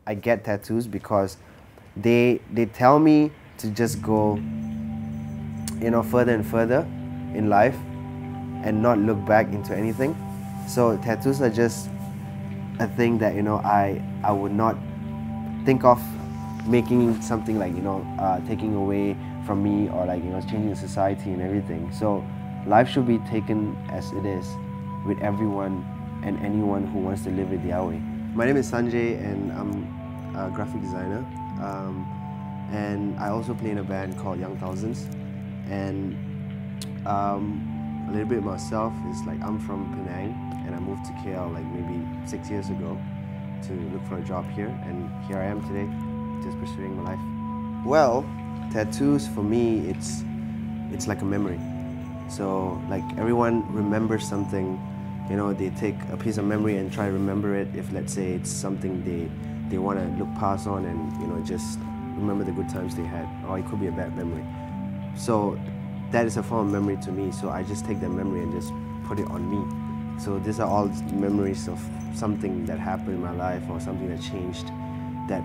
I get tattoos because they tell me to just go, further and further in life and not look back into anything. So tattoos are just a thing that I would not think of making something like taking away from me, or like changing the society and everything. So life should be taken as it is, with everyone and anyone who wants to live it their way. My name is Sanjay and I'm a graphic designer, and I also play in a band called Young Thousands. And a little bit myself is like, I'm from Penang and I moved to KL like maybe 6 years ago to look for a job here, and here I am today, just pursuing my life. Well, tattoos for me, it's like a memory. So like everyone remembers something, they take a piece of memory and try to remember it. If let's say it's something they want to look past on and just remember the good times they had, or it could be a bad memory. So that is a form of memory to me. So I just take that memory and just put it on me. So these are all memories of something that happened in my life, or something that changed, that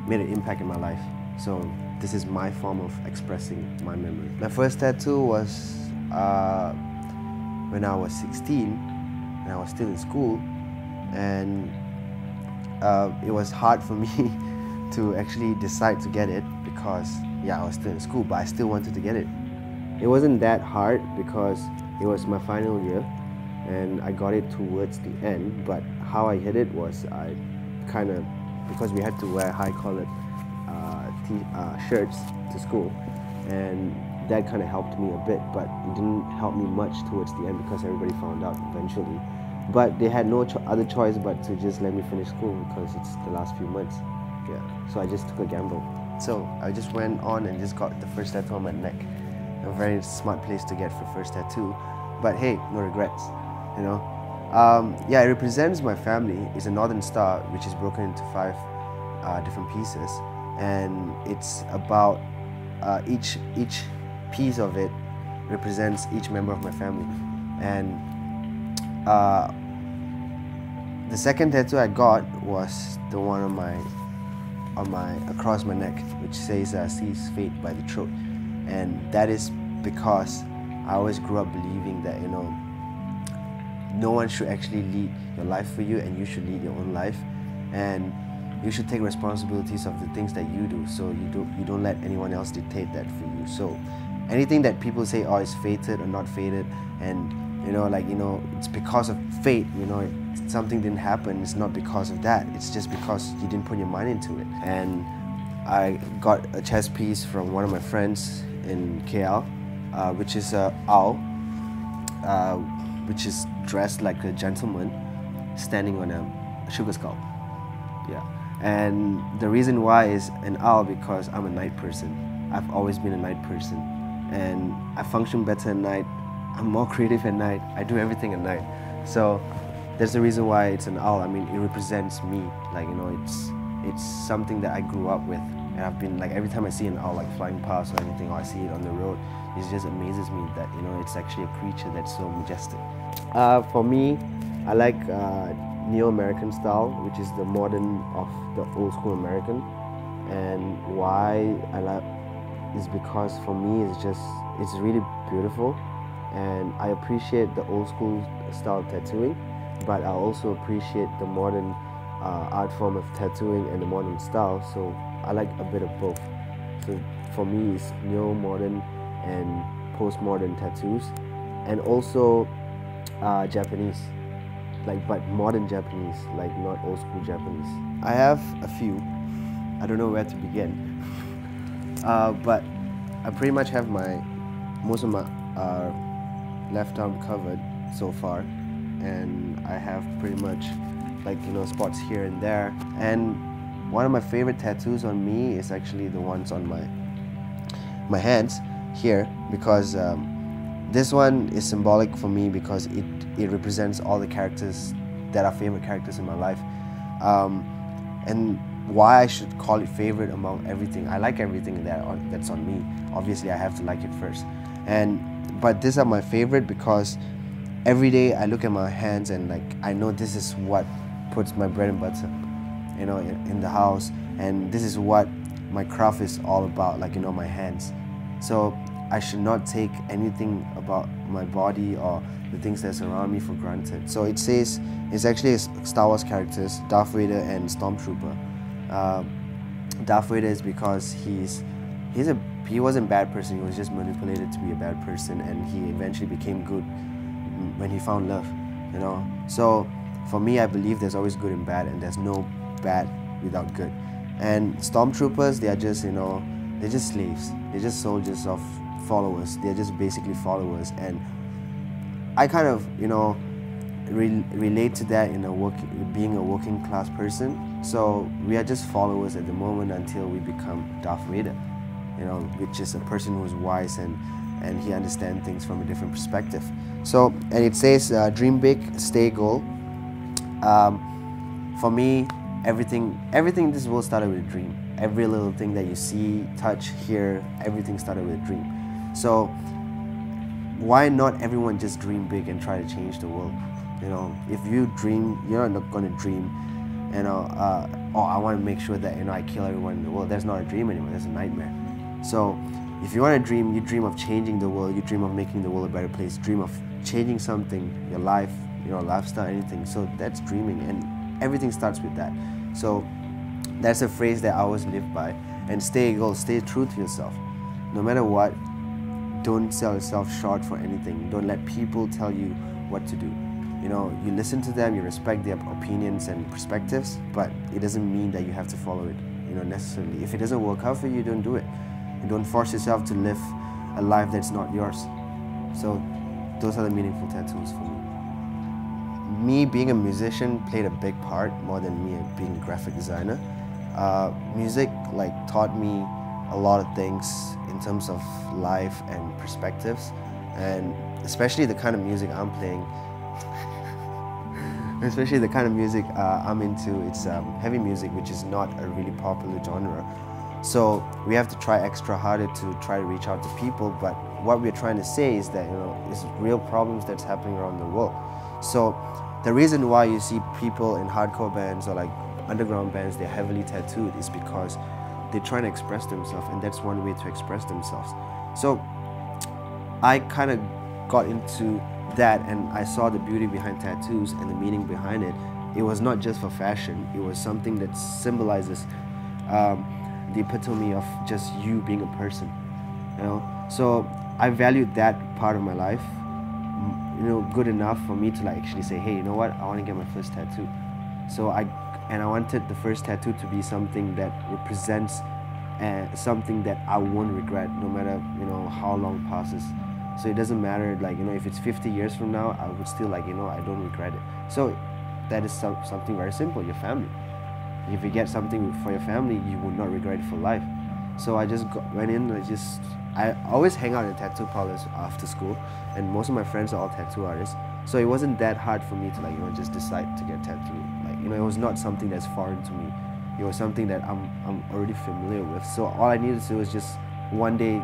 made an impact in my life. So this is my form of expressing my memory. My first tattoo was when I was 16 and I was still in school, and it was hard for me to actually decide to get it because I was still in school, but I still wanted to get it. It wasn't that hard because it was my final year and I got it towards the end. But how I hit it was because we had to wear high-collared shirts to school, and that kind of helped me a bit, but it didn't help me much towards the end because everybody found out eventually. But they had no other choice but to just let me finish school because it's the last few months. So I just took a gamble. So I just went on and just got the first tattoo on my neck. A very smart place to get for first tattoo, but hey, no regrets, it represents my family. It's a northern star which is broken into 5 different pieces, and it's about each piece of it represents each member of my family. And the second tattoo I got was the one on my across my neck, which says "Seize Fate by the Throat," and that is because I always grew up believing that no one should actually lead your life for you, and you should lead your own life, and you should take responsibilities of the things that you do. So you don't let anyone else dictate that for you. So anything that people say, oh, it's fated or not fated, and it's because of fate, something didn't happen, it's not because of that, it's just because you didn't put your mind into it. And I got a chest piece from one of my friends in KL, which is an owl, which is dressed like a gentleman standing on a sugar skull. And the reason why is an owl because I'm a night person. I've always been a night person, and I function better at night. I'm more creative at night. I do everything at night. So that's the reason why it's an owl. I mean, it represents me. Like, it's something that I grew up with. And I've been, like, every time I see an owl like flying past or anything, or I see it on the road, it just amazes me that, it's actually a creature that's so majestic. For me, I like Neo-American style, which is the modern of the old school American. And why I like is because for me, it's really beautiful. And I appreciate the old school style tattooing, but I also appreciate the modern art form of tattooing and the modern style. So I like a bit of both. So for me, it's neo-modern and post-modern tattoos, and also Japanese, but modern Japanese, not old school Japanese. I have a few. I don't know where to begin, but I pretty much have most of my left arm covered so far, and I have pretty much spots here and there. And one of my favorite tattoos on me is actually the ones on my hands here, because this one is symbolic for me because it represents all the characters that are favorite characters in my life, and why I should call it favorite among everything. I like everything that's on me. Obviously, I have to like it first, but these are my favorite because every day I look at my hands and I know this is what puts my bread and butter. in the house, and this is what my craft is all about, like, my hands. So I should not take anything about my body or the things that surround me for granted. So it says, it's actually Star Wars characters, Darth Vader and Stormtrooper. Darth Vader is because he wasn't a bad person, he was just manipulated to be a bad person, and he eventually became good when he found love, So for me, I believe there's always good and bad, and there's no bad without good. And Stormtroopers, they are just, they're just slaves. They're just soldiers of followers. They're just basically followers. And I kind of, relate to that in being a working class person. So we are just followers at the moment until we become Darth Vader, which is a person who's wise and he understands things from a different perspective. So, and it says, dream big, stay goal. For me, everything in this world started with a dream. Every little thing that you see, touch, hear, everything started with a dream. So why not everyone just dream big and try to change the world? If you dream, you're not going to dream, oh, I want to make sure that, I kill everyone in the world. That's not a dream anymore, that's a nightmare. So if you want to dream, you dream of changing the world, you dream of making the world a better place, dream of changing something, your life, lifestyle, anything. So that's dreaming, and everything starts with that. So that's a phrase that I always live by. And stay true to yourself. No matter what, don't sell yourself short for anything. Don't let people tell you what to do. You listen to them, you respect their opinions and perspectives, but it doesn't mean that you have to follow it, necessarily. If it doesn't work out for you, don't do it. And don't force yourself to live a life that's not yours. So those are the meaningful tattoos for me. Me being a musician played a big part, more than me being a graphic designer. Music taught me a lot of things in terms of life and perspectives, and especially the kind of music I'm playing. Especially the kind of music I'm into, it's heavy music, which is not a really popular genre. So we have to try extra harder to try to reach out to people, but what we're trying to say is that, it's real problems that's happening around the world. So the reason why you see people in hardcore bands or underground bands, they're heavily tattooed, is because they're trying to express themselves, and that's one way to express themselves. So I kind of got into that, and I saw the beauty behind tattoos and the meaning behind it. It was not just for fashion, it was something that symbolizes the epitome of just you being a person, So I valued that part of my life, good enough for me to actually say, hey, you know what, I want to get my first tattoo. So I wanted the first tattoo to be something that represents something that I won't regret, no matter how long passes. So it doesn't matter, if it's 50 years from now, I would still I don't regret it. So that is something very simple, your family. If you get something for your family, you will not regret it for life. So I just went in, I always hang out in tattoo parlors after school, and most of my friends are all tattoo artists. So it wasn't that hard for me to just decide to get tattooed. It was not something that's foreign to me. It was something that I'm already familiar with. So all I needed to do was just one day,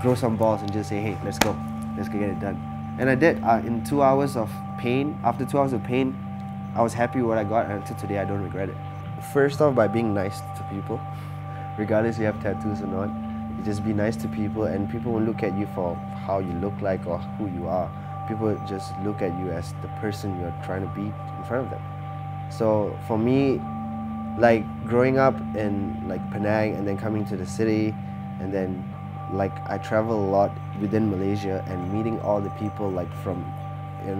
grow some balls and just say, hey, let's go get it done. And I did. In 2 hours of pain, after 2 hours of pain, I was happy with what I got, and until today I don't regret it. First off, by being nice to people, regardless if you have tattoos or not. You just be nice to people, and people won't look at you for how you look like or who you are. People just look at you as the person you're trying to be in front of them. So for me, growing up in Penang and then coming to the city, and then I travel a lot within Malaysia and meeting all the people from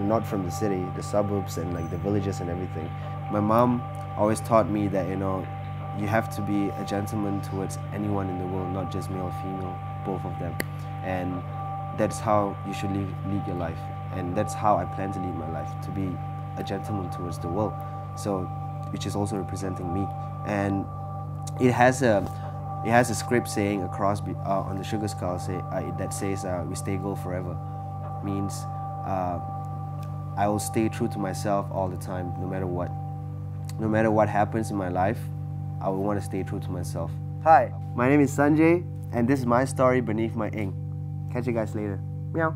not from the city, the suburbs and the villages and everything. My mom always taught me that you have to be a gentleman towards anyone in the world, not just male or female, both of them. And that's how you should lead your life, and that's how I plan to lead my life, to be a gentleman towards the world. So, which is also representing me. And it has a script saying across on the sugar skull that says we stay gold forever. Means I will stay true to myself all the time, no matter what. No matter what happens in my life, I will want to stay true to myself. Hi, my name is Sanjay, and this is my story beneath my ink. Catch you guys later. Meow.